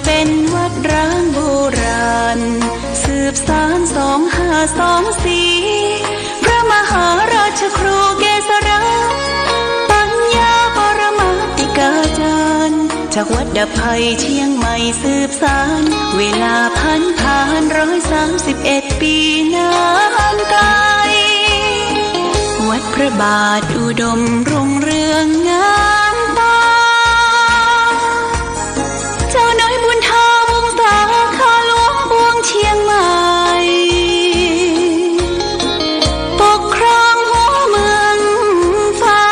เป็นวัดร้างโบราณสืบสาน2524พระมหาราชครูเกษราปัญญาปรมาติกาจารย์จากวัดดับภัยเชียงใหม่สืบสานเวลาผ่าน131 ปีนานไกลวัดพระบาทอุดมรุ่งเรืองงามตาเจ้าน้อยบุญทาวงศาข้าหลวงบวงเชียงใหม่ปกครองหัวเมืองฟ้า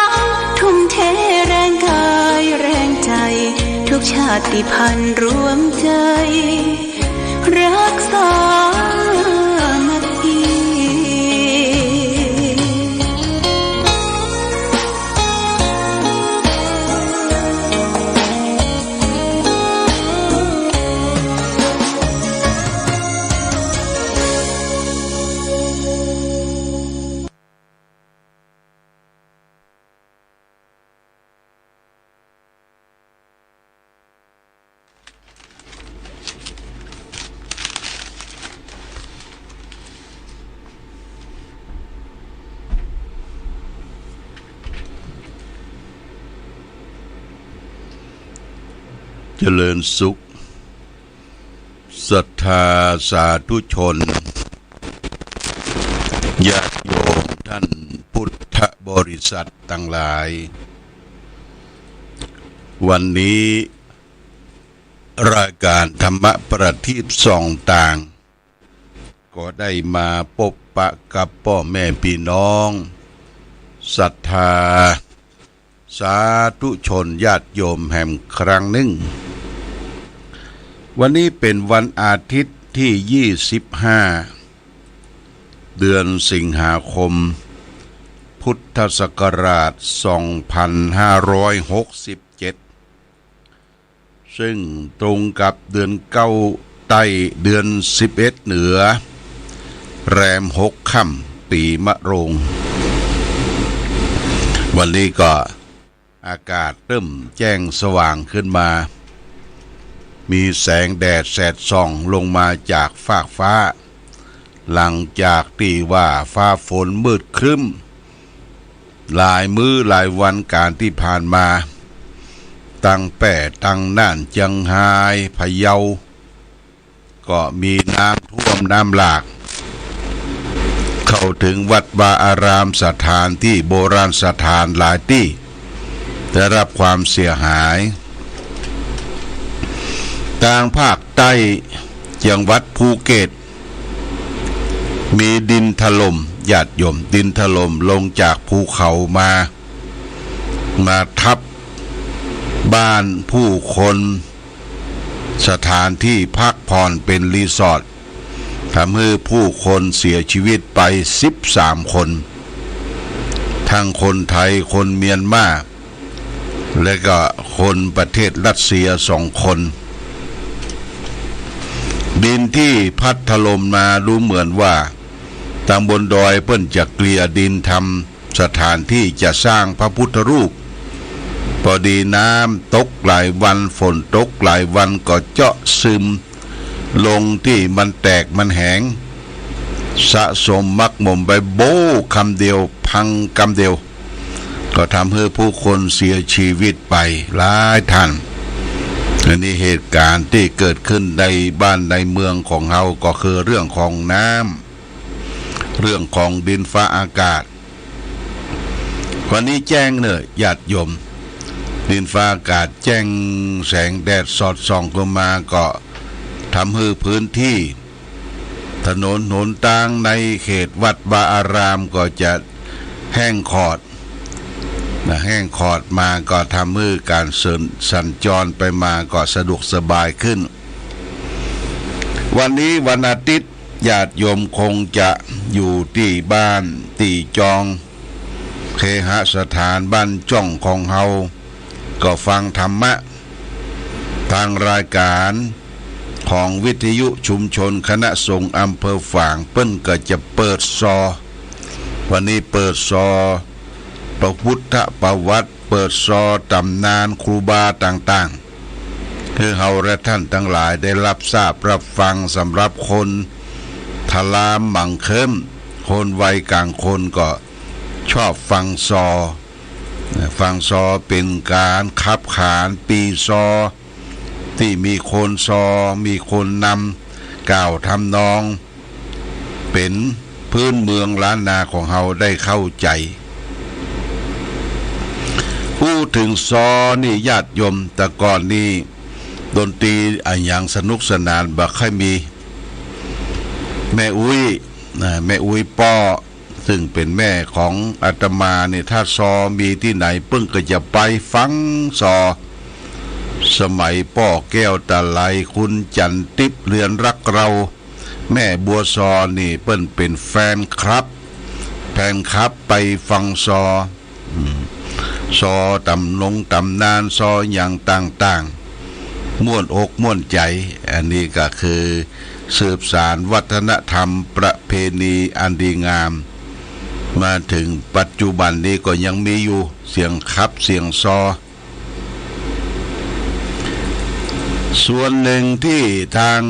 ทุ่มเทแรงกายแรงใจทุกชาติพันธุ์รวมใจรักษาเจริญสุขศรัทธาสาธุชนญาติโยมท่านพุทธบริษัททั้งหลายวันนี้รายการธรรมประทีปส่องต่างก็ได้มาพบปะกับพ่อแม่พี่น้องศรัทธาสาธุชนญาติโยมแห่งครั้งหนึ่งวันนี้เป็นวันอาทิตย์ที่25เดือนสิงหาคมพุทธศักราช2567ซึ่งตรงกับเดือน9ใต้เดือน11เหนือแรม6ค่ำปีมะโรงวันนี้ก็อากาศเริ่มแจ้งสว่างขึ้นมามีแสงแดดแสดส่องลงมาจากฟากฟ้าหลังจากที่ว่าฟ้าฝนมืดครึ้มหลายมื้อหลายวันการที่ผ่านมาตั้งแป่ตั้งน่านจังไห้พะเยาก็มีน้ำท่วมน้ำหลากเข้าถึงวัดวาอารามสถานที่โบราณสถานหลายที่ได้รับความเสียหายทางภาคใต้จังหวัดภูเก็ตมีดินถล่มญาติโยมดินถล่มลงจากภูเขามาทับบ้านผู้คนสถานที่พักผ่อนเป็นรีสอร์ททำให้ผู้คนเสียชีวิตไป13คนทั้งคนไทยคนเมียนมาและก็คนประเทศรัสเซีย2คนดินที่พัดถล่มมาดูเหมือนว่าทางบนดอยเพิ่นจะเกลี่ยดินทำสถานที่จะสร้างพระพุทธรูปพอดีน้ำตกหลายวันฝนตกหลายวันก็เจาะซึมลงที่มันแตกมันแหงสะสมมักหม่มไปโบคำเดียวพังคำเดียวก็ทำให้ผู้คนเสียชีวิตไปหลายท่านอันนี้เหตุการณ์ที่เกิดขึ้นในบ้านในเมืองของเราก็คือเรื่องของน้ำเรื่องของดินฟ้าอากาศวันนี้แจ้งเนอะญาติโยมดินฟ้าอากาศแจ้งแสงแดดสอดส่องลงมาก็ทำให้พื้นที่ถนนหนทางในเขตวัดวาอารามก็จะแห้งขอดแห้งขอดมาก็ทำให้การสัญจรไปมาก็สะดวกสบายขึ้นวันนี้วันอาทิตย์ญาติโยมคงจะอยู่ที่บ้านที่จองเคหสถานบ้านจ้องของเฮาก็ฟังธรรมะทางรายการของวิทยุชุมชนคณะสงฆ์อำเภอฝางเปิ้นก็จะเปิดซอวันนี้เปิดซอพระพุทธประวัติเปิดซอตำนานครูบาต่างๆ คือเฮาและท่านทั้งหลายได้รับทราบรับฟังสำหรับคนทลามหมั่งเคิมคนวัยกลางคนก็ชอบฟังซอเป็นการขับขานปีซอที่มีคนซอมีคนนำกล่าวทำนองเป็นพื้นเมืองล้านนาของเฮาได้เข้าใจพูดถึงซอนี่ญาติโยมแต่ก่อนนี้ดนตรีอย่างสนุกสนานบ่ค่อยมีแม่อุ้ยป้อซึ่งเป็นแม่ของอาตมาเนี่ยถ้าซอมีที่ไหนปึ้งก็จะไปฟังซอสมัยป้อแก้วตะไลคุณจันทิพย์เรือนรักเราแม่บัวซอนี่เปิ้นเป็นแฟนคลับไปฟังซอตำนานซออย่างต่างๆม่วนอกม่วนใจอันนี้ก็คือสืบสานวัฒนธรรมประเพณีอันดีงามมาถึงปัจจุบันนี้ก็ยังมีอยู่เสียงคับเสียงซอส่วนหนึ่งที่ทาง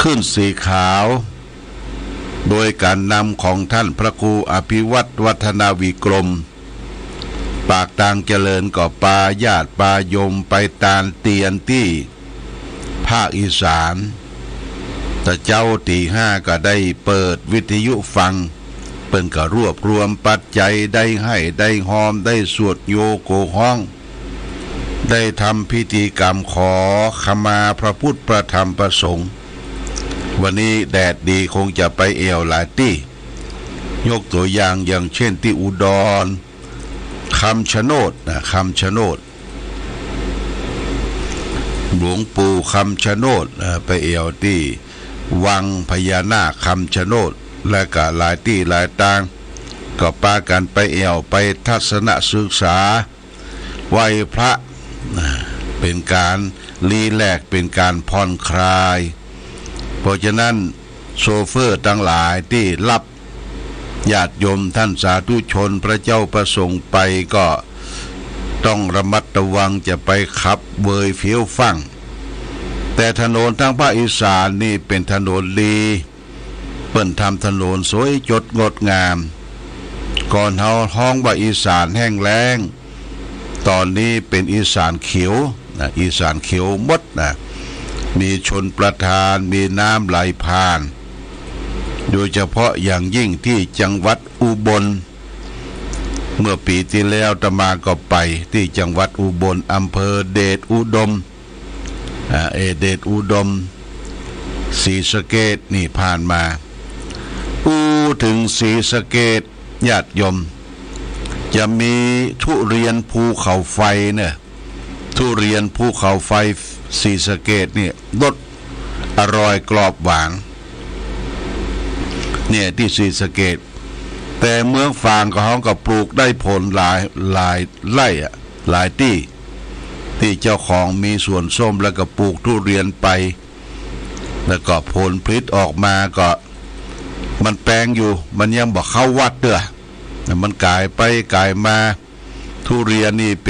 ขึ้นสีขาวโดยการนำของท่านพระครูอภิวัตรวัฒนาวิกรมปากตางเจริญก็ปาญาติปายมไปตาลเตียนที่ภาคอีสานแต่เจ้าตีห้าก็ได้เปิดวิทยุฟังเปิ้นก็รวบรวมปัจจัยได้ให้ได้หอมได้สวดโยโกห้องได้ทำพิธีกรรมขอขมาพระพุทธพระธรรมพระสงฆ์วันนี้แดดดีคงจะไปเอวหลายที่ยกตัวอย่างเช่นที่อุดรคำชะโนดหลวงปู่คำชะโนดไปเอวที่วังพญานาคคำชะโนดและก็หลายที่หลายต่างก็ปากันไปเอวไปทัศนศึกษาไหว้พระเป็นการรีแลกเป็นการผ่อนคลายเพราะฉะนั้นโชเฟอร์ทั้งหลายที่รับญาติโยมท่านสาธุชนพระเจ้าประสงค์ไปก็ต้องระมัดระวังจะไปขับเวยเฟี้ยวฟั่งแต่ถนนทางภาคอีสานนี่เป็นถนนดีเปิ้นทำถนนสวยจดงดงามก่อนเฮาห้องว่าอีสานแห้งแล้งตอนนี้เป็นอีสานเขียวอีสานเขียวมดมีชนประทานมีน้ำไหลผ่านโดยเฉพาะอย่างยิ่งที่จังหวัดอุบลเมื่อปีที่แล้วอาตมาก็ไปที่จังหวัดอุบลอำเภอเดชอุดมเดชอุดมศรีสะเกษนี่ผ่านมาถึงศรีสะเกษญาติโยมจะมีทุเรียนภูเขาไฟเนี่ยทุเรียนภูเขาไฟศรีสะเกษนี่รสอร่อยกรอบหวานเนี่ยที่ศรีสะเกษแต่เมืองฟางของเขาก็ปลูกได้ผลหลายไร่หลายที่เจ้าของมีสวนส้มแล้วก็ปลูกทุเรียนไปแล้วก็ผลผลิตออกมาก็มันแปลงอยู่มันยังบอกเข้าวัดเด้อมันกลายไปกลายมาทุเรียนนี่เ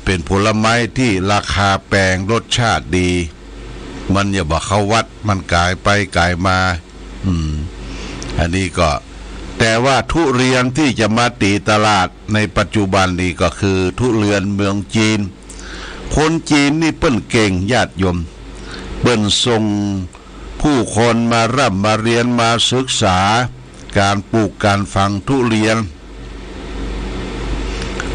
ป็นผลไม้ที่ราคาแพงรสชาติดีมันอย่าบอกเข้าวัดมันกลายไปกลายมาอันนี้ก็แต่ว่าทุเรียนที่จะมาตีตลาดในปัจจุบันนี้ก็คือทุเรียนเมืองจีนคนจีนนี่เปิ้นเก่งญาติโยมเปิ้นส่งผู้คนมาร่ำมาเรียนมาศึกษาการปลูกการฝังทุเรียน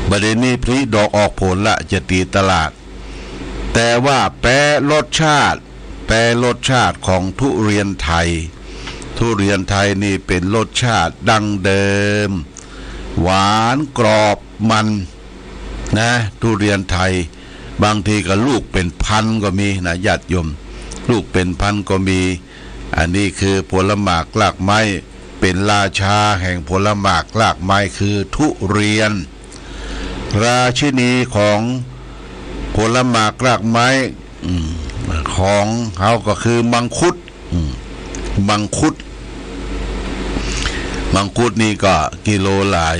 ประเด็นนี้พลิดอกออกผลละจะตีตลาดแต่ว่าแปรรสชาติของทุเรียนไทยนี่เป็นรสชาติดั้งเดิมหวานกรอบมันนะทุเรียนไทยบางทีก็ลูกเป็นพันก็มีนะญาติโยมลูกเป็นพันก็มีอันนี้คือผลหมากรากไม้เป็นราชาแห่งผลหมากรากไม้คือทุเรียนราชินีของผลหมากรากไม้ของเขาก็คือมังคุดนี่ก็กิโลหลาย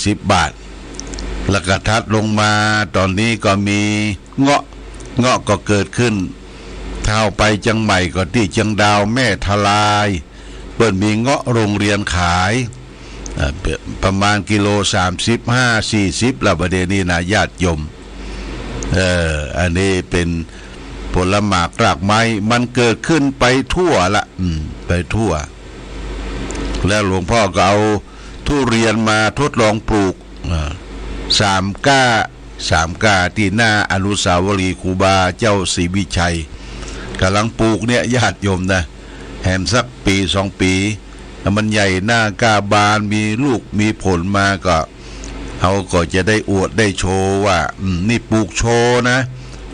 10 บาท แล้วก็ทัดลงมาตอนนี้ก็มีเงาะก็เกิดขึ้นเท่าไปจังใหม่ก็ที่จังดาวแม่ทลายเปิ้นมีเงาะโรงเรียนขายประมาณกิโล35-40แล้วประเดี๋ยวนี้นะญาติโยมอันนี้เป็นผลหมากรากไม้มันเกิดขึ้นไปทั่วละไปทั่วแล้วหลวงพ่อก็เอาทุเรียนมาทดลองปลูก3 ก้าที่หน้าอนุสาวรีย์ครูบาเจ้าศรีวิชัยกำลังปลูกเนี่ยญาติโยมนะแหมสักปี2 ปีมันใหญ่หน้ากล้าบานมีลูกมีผลมาก็เขาก็จะได้อวดได้โชว์ว่านี่ปลูกโชว์นะ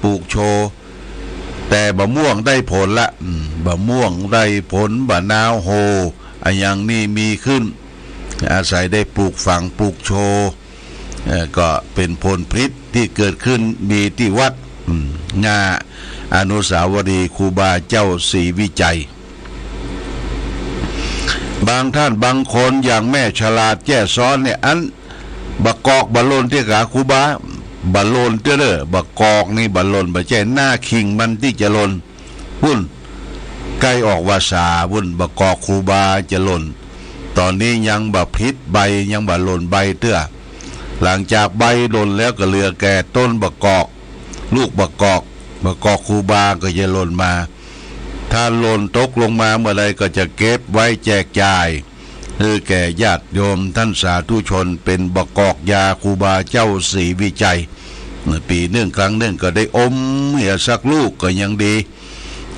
ปลูกโชว์แต่บะม่วงได้ผลละบะม่วงได้ผลบะนาวโฮอันอย่างนี้มีขึ้นอาศัยได้ปลูกฝังปลูกโชว์ก็เป็นผลผลิตที่เกิดขึ้นมีที่วัดงาอนุสาวรีย์ครูบาเจ้าศรีวิชัยบางท่านบางคนอย่างแม่ฉลาดแจ้ซ้อนเนี่ยอันบะกอกบะโลนที่ขาครูบาบะโลนเด้อบะกอกนี่บะโลนบะแจ้หน้าคิงมันที่จะหล่นวุ่นใกล้ออกวาสาวุ่นบะกอกครูบาจะหล่นตอนนี้ยังบะพิษใบยังบะหล่นใบเตื้อหลังจากใบหล่นแล้วก็เหลือแก่ต้นบะกอกลูกบะกอกครูบาก็จะหล่นมาถ้าหล่นตกลงมาเมื่อไรก็จะเก็บไว้แจกจ่ายคือแก่ญาติโยมท่านสาธุชนเป็นบะกอกยาครูบาเจ้าศรีวิชัยปีหนึ่งครั้งหนึ่งก็ได้อมเหี่ยสักลูกก็ยังดี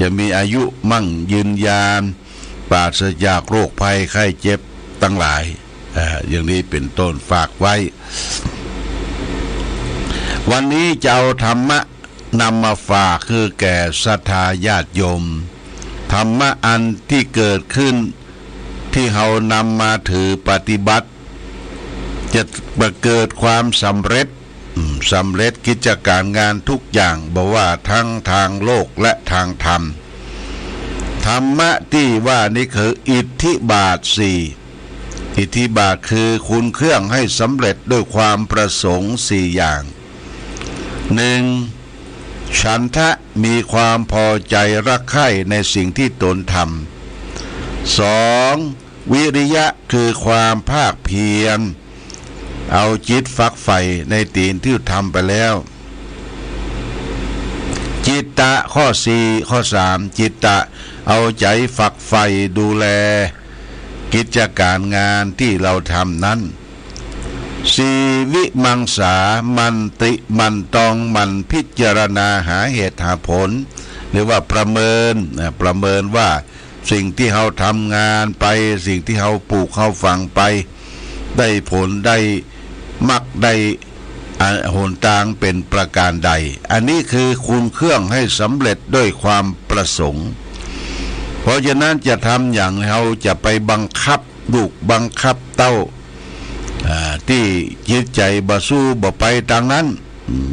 จะมีอายุมั่งยืนยานปราศจากโรคภัยไข้เจ็บตั้งหลายอย่างนี้เป็นต้นฝากไว้วันนี้จะเอาธรรมะนำมาฝากคือแก่ศรัทธาญาติโยมธรรมะอันที่เกิดขึ้นที่เรานำมาถือปฏิบัติจะเกิดความสำเร็จกิจการงานทุกอย่างบอกว่าทั้งทางโลกและทางธรรมธรรมะที่ว่านี่คืออิทธิบาท4อิทธิบาทคือคุณเครื่องให้สำเร็จด้วยความประสงค์4อย่าง 1. ฉันทะมีความพอใจรักใคร่ในสิ่งที่ตนทำ 2. วิริยะคือความภาคเพียรเอาจิตฝักใฝ่ในตีนที่ทำไปแล้วจิตตะข้อ4ข้อ3จิตตะเอาใจฝักใฝ่ดูแลกิจการงานที่เราทำนั้น4วิมังสามันติมันตองมันพิจารณาหาเหตุหาผลหรือว่าประเมินว่าสิ่งที่เราทำงานไปสิ่งที่เราปลูกเราฝังไปได้ผลได้มักได้หนทางเป็นประการใดอันนี้คือคุณเครื่องให้สำเร็จด้วยความประสงค์เพราะฉะนั้นจะทำอย่างเราจะไปบังคับลูกบังคับเต้าที่จิตใจบ่สู้บ่ไปทางนั้น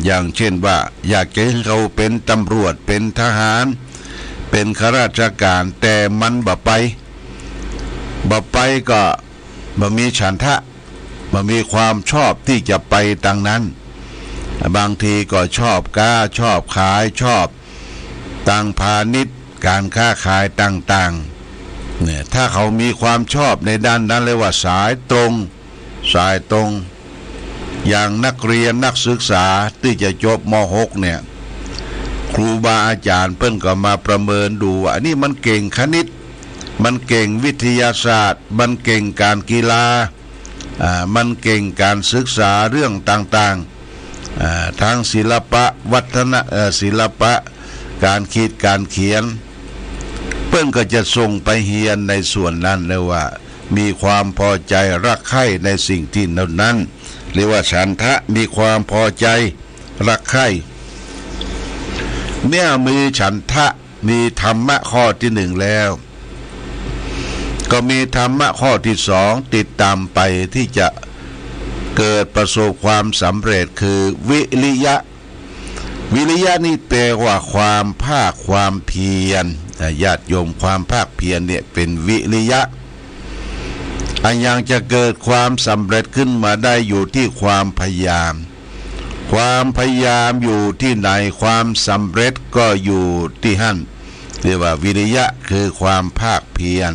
อย่างเช่นว่าอยากจะให้เขาเป็นตำรวจเป็นทหารเป็นข้าราชการแต่มันบ่ไปก็บ่มีฉันทะบ่มีความชอบที่จะไปทางนั้นบางทีก็ชอบค้าชอบขายชอบต่างพาณิชย์การค้าขายต่างๆเนี่ยถ้าเขามีความชอบในด้านนั้นเลยว่าสายตรงอย่างนักเรียนนักศึกษาที่จะจบม.6 เนี่ยครูบาอาจารย์เพิ่นก็มาประเมินดูว่านี่มันเก่งคณิตมันเก่งวิทยาศาสตร์มันเก่งการกีฬามันเก่งการศึกษาเรื่องต่างๆทางศิลปะวัฒนศิลปะการคิดการเขียนเพิ่นก็จะส่งไปเรียนในส่วนนั้นเลยว่ามีความพอใจรักใคร่ในสิ่งที่นั้นเรียกว่าฉันทะมีความพอใจรักใคร่เมื่อมีฉันทะมีธรรมะข้อที่1แล้วก็มีธรรมะข้อที่2ติดตามไปที่จะเกิดประสบความสำเร็จคือวิริยะนี่แปลว่าความภาคความเพียรญาติโยมความภาคเพียรเนี่ยเป็นวิริยะอันยังจะเกิดความสำเร็จขึ้นมาได้อยู่ที่ความพยายาม ความพยายามอยู่ที่ไหนความสำเร็จก็อยู่ที่หั่นเรียกว่าวิริยะคือความภาคเพียร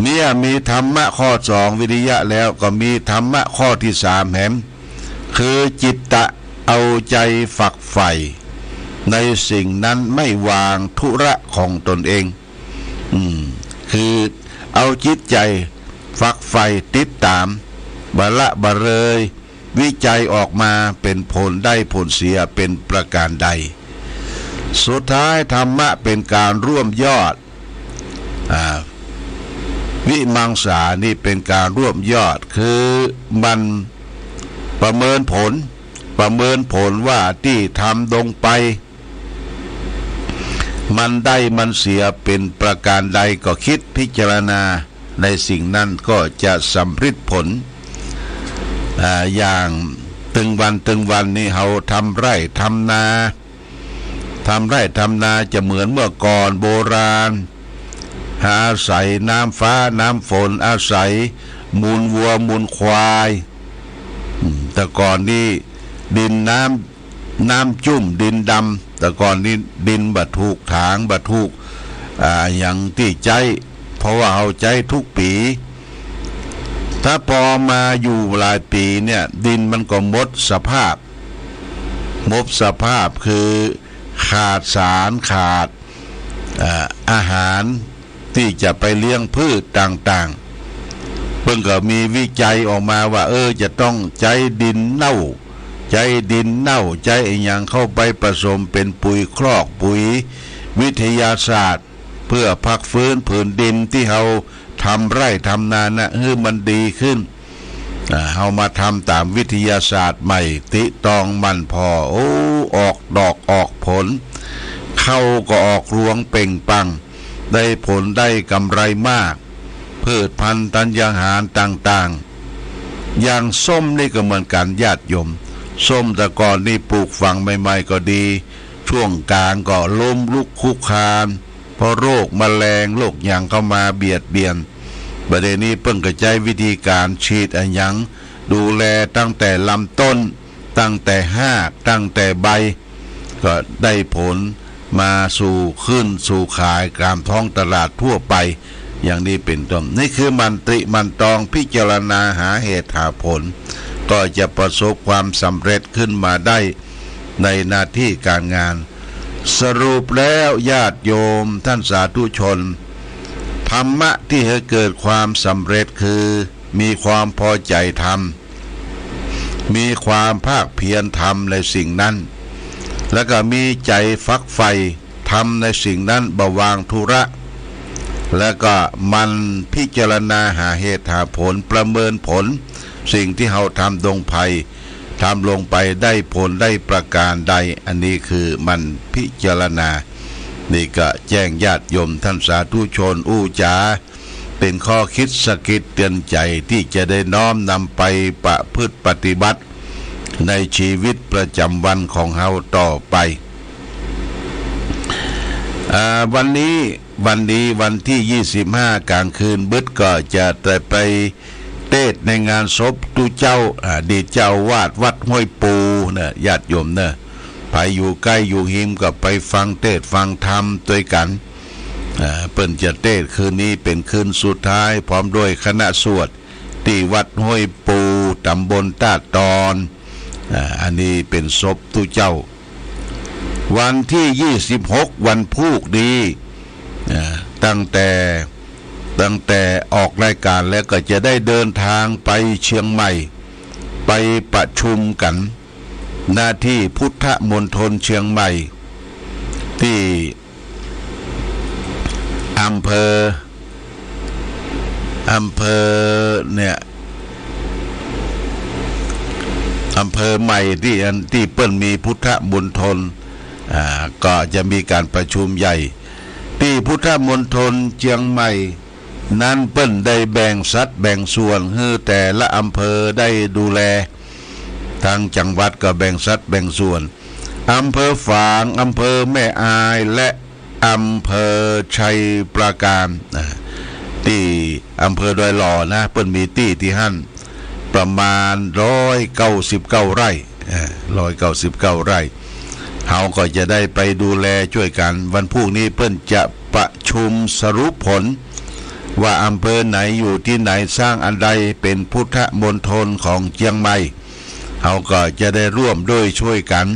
เนี่ยมีธรรมะข้อสองวิริยะแล้วก็มีธรรมะข้อที่สามแหมคือจิตตะเอาใจฝักใฝ่ในสิ่งนั้นไม่วางธุระของตนเองคือเอาจิตใจฝักใฝ่ติดตามบละบะเรยวิจัยออกมาเป็นผลได้ผลเสียเป็นประการใดสุดท้ายธรรมะเป็นการร่วมยอดวิมังสานี่เป็นการร่วมยอดคือมันประเมินผลว่าที่ทำลงไปมันได้มันเสียเป็นประการใดก็คิดพิจารณาในสิ่งนั้นก็จะสำฤทธิ์ผลอย่างตึงวันนี่เราทำไร่ทำนาจะเหมือนเมื่อก่อนโบราณอาศัยน้ำฟ้าน้ำฝนอาศัยมูลวัวมูลควายแต่ก่อนนี้ดินน้ำจุ่มดินดำแต่ก่อนนี้ดินบรรทุกถางบรรทุกอย่างที่ใจเพราะว่าเอาใจทุกปีถ้าพอมาอยู่หลายปีเนี่ยดินมันก็หมดสภาพคือขาดสารขาดอาหารที่จะไปเลี้ยงพืชต่างๆเพิ่งก็มีวิจัยออกมาว่าจะต้องใจดินเน่าใจอย่างเข้าไปผสมเป็นปุ๋ยคลอกปุ๋ยวิทยาศาสตร์เพื่อพักฟื้นผืนดินที่เราทำไร่ทำนานะให้มันดีขึ้นเอามาทำตามวิทยาศาสตร์ใหม่ติตองมันพอออกดอกออกผลเข้าก็ออกรวงเป่งปังได้ผลได้กำไรมากพืชพันธุ์ธัญญาหารต่างๆอย่างส้มนี่ก็เหมือนกันญาติโยมส้มแต่ก่อนนี่ปลูกฝังใหม่ๆก็ดีช่วงกลางก็ล้มลุกคุกคานเพราะโรคแมลงโรคหยังเข้ามาเบียดเบียนประเด็นนี้เพิ่งกระจายวิธีการฉีดหยังดูแลตั้งแต่ลำต้นตั้งแต่หากตั้งแต่ใบก็ได้ผลมาสู่ขายตามท้องตลาดทั่วไปอย่างนี้เป็นต้นนี่คือมันตองพิจารณาหาเหตุหาผลก็จะประสบความสำเร็จขึ้นมาได้ในหน้าที่การงานสรุปแล้วญาติโยมท่านสาธุชนธรรมะที่ให้เกิดความสำเร็จคือมีความพอใจทำมีความภาคเพียรทำในสิ่งนั้นแล้วก็มีใจฟักใฝ่ทำในสิ่งนั้นบวางธุระแล้วก็มันพิจารณาหาเหตุหาผลประเมินผลสิ่งที่เราทำลงไปได้ผลได้ประการใดอันนี้คือมันพิจารณานี่ก็แจ้งญาติโยมท่านสาธุชนจาเป็นข้อคิดสะกิดเตือนใจที่จะได้น้อมนำไปประพฤติปฏิบัติในชีวิตประจำวันของเราต่อไปวันที่25กลางคืนบึดก็จะไปเทศในงานศพตุเจ้าดีเจ้าวาดวัดห้วยปูนะญาติโยมนะไปอยู่ใกล้อยู่หิมก็ไปฟังเทศฟังธรรมด้วยกันเปิ้นจะเทศคืนนี้เป็นคืนสุดท้ายพร้อมด้วยคณะสวดที่วัดห้วยปูตำบลตาตอนอันนี้เป็นศพตุเจ้าวันที่26วันพุธดีตั้งแต่ออกรายการแล้วก็จะได้เดินทางไปเชียงใหม่ไปประชุมกันหน้าที่พุทธมณฑลเชียงใหม่ที่อำเภอเนี่ยอำเภอใหม่ที่เปิ้นมีพุทธมณฑลก็จะมีการประชุมใหญ่ที่พุทธมณฑลเชียงใหม่นั้นเปิ้นได้แบ่งสัดแบ่งส่วนให้แต่ละอำเภอได้ดูแลทางจังหวัดก็แบ่งสัดแบ่งส่วนอำเภอฝางอำเภอแม่อายและอำเภอชัยปราการที่อำเภอดอยหล่อนะเปิ้นมีที่หั่นประมาณ199 ไร่ 199 ไร่เฮาก็จะได้ไปดูแลช่วยกันวันพรุ่งนี้เปิ้นจะประชุมสรุปผลว่าอำเภอไหนอยู่ที่ไหนสร้างอันใดเป็นพุทธมณฑลของเชียงใหม่เฮาก็จะได้ร่วมด้วยช่วยกัน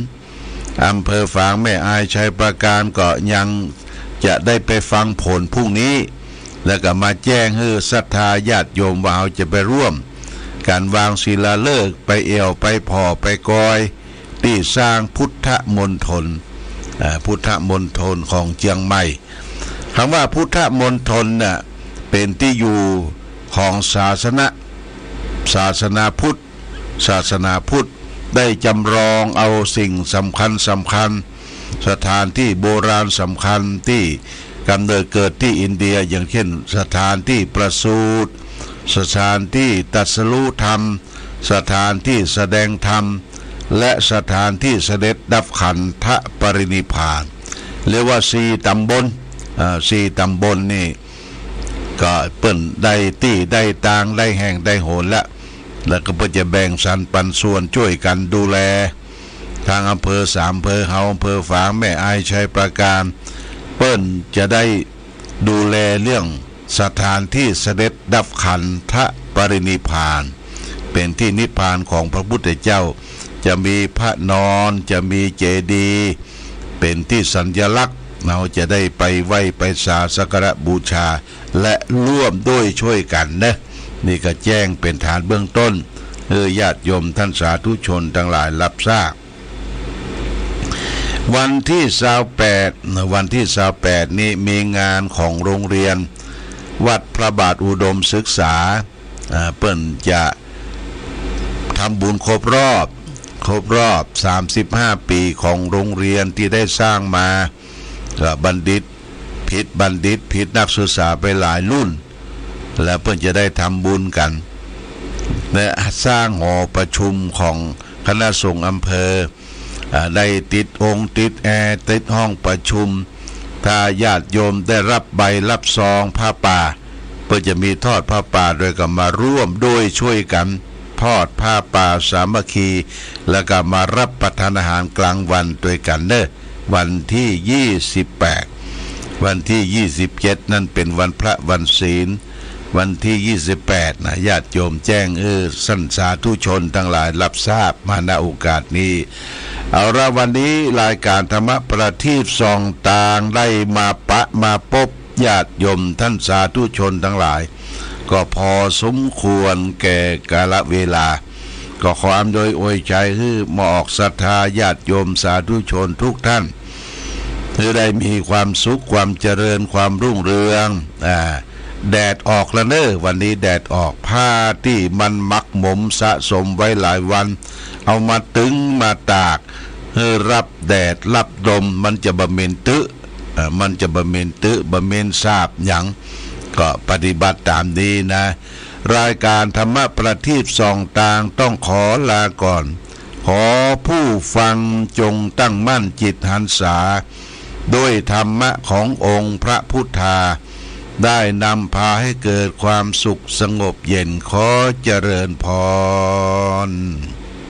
อำเภอฝางแม่อายชัยประการก็ยังจะได้ไปฟังผลพรุ่งนี้แล้วก็มาแจ้งให้ศรัทธาญาติโยมว่าเราจะไปร่วมการวางศิลาฤกษ์ไปเอวไปพอไปกอยที่สร้างพุทธมณฑลพุทธมณฑลของเชียงใหม่คำว่าพุทธมณฑลน่ะเป็นที่อยู่ของศาสนาพุทธได้จำลองเอาสิ่งสำคัญสถานที่โบราณสำคัญที่กำเนิดเกิดที่อินเดียอย่างเช่นสถานที่ประสูติสถานที่ตรัสรู้ธรรมสถานที่แสดงธรรมและสถานที่เสด็จดับขันธปรินิพพานเรียกว่า4 ตำบล4 ตำบลนี่ก็เปิ้นได้ตี้ได้ตางได้แห่งได้โหนแล้วก็เพื่อจะแบ่งสรรปันส่วนช่วยกันดูแลทางอำเภอ3 อำเภอเฮาอำเภอฝางแม่อายชัยประการเปิ้นจะได้ดูแลเรื่องสถานที่เสด็จดับขันธปรินิพพานเป็นที่นิพพานของพระพุทธเจ้าจะมีพระนอนจะมีเจดีย์เป็นที่สัญลักษณ์เราจะได้ไปไหว้ไปสักการะบูชาและร่วมด้วยช่วยกันนะนี่ก็แจ้งเป็นฐานเบื้องต้นญาติโยมท่านสาธุชนทั้งหลายรับทราบวันที่28นี้มีงานของโรงเรียนวัดพระบาทอุดมศึกษาเปิ้นจะทำบุญครบรอบ35 ปีของโรงเรียนที่ได้สร้างมาบัณฑิตผิดนักศึกษาไปหลายรุ่นและเพื่อจะได้ทำบุญกันและสร้างหอประชุมของคณะสงฆ์อำเภอได้ติดองค์ติดแอร์ติดห้องประชุมถ้าญาติโยมได้รับใบรับซองผ้าป่าเพื่อจะมีทอดผ้าป่าโดยก็มาร่วมด้วยช่วยกันทอดผ้าป่าสามัคคีแล้วก็มารับประทานอาหารกลางวันด้วยกันเด้อวันที่28วันที่27นั่นเป็นวันพระวันศีลวันที่28นะญาติโยมแจ้งสันสาธุชนทั้งหลายรับทราบมาณโอกาสนี้เอาละวันนี้รายการธรรมประทีปส่องตางได้มาพบญาติโยมท่านสาธุชนทั้งหลายก็พอสมควรแก่กาลเวลาก็ขออำนวยอวยใจให้หมอกศรัทธาญาติโยมสาธุชนทุกท่านให้ได้มีความสุขความเจริญความรุ่งเรืองแดดออกแล้วเนอะวันนี้แดดออกผ้าที่มันมักหมมสะสมไว้หลายวันเอามาตึงมาตากให้รับแดดรับลมมันจะบำเพ็ญบำเพ็ญทราบหยังก็ปฏิบัติตามนี้นะรายการธรรมประทีปส่องตางต้องขอลาก่อนขอผู้ฟังจงตั้งมั่นจิตหันษาด้วยธรรมะขององค์พระพุทธาได้นำพาให้เกิดความสุขสงบเย็นขอเจริญพร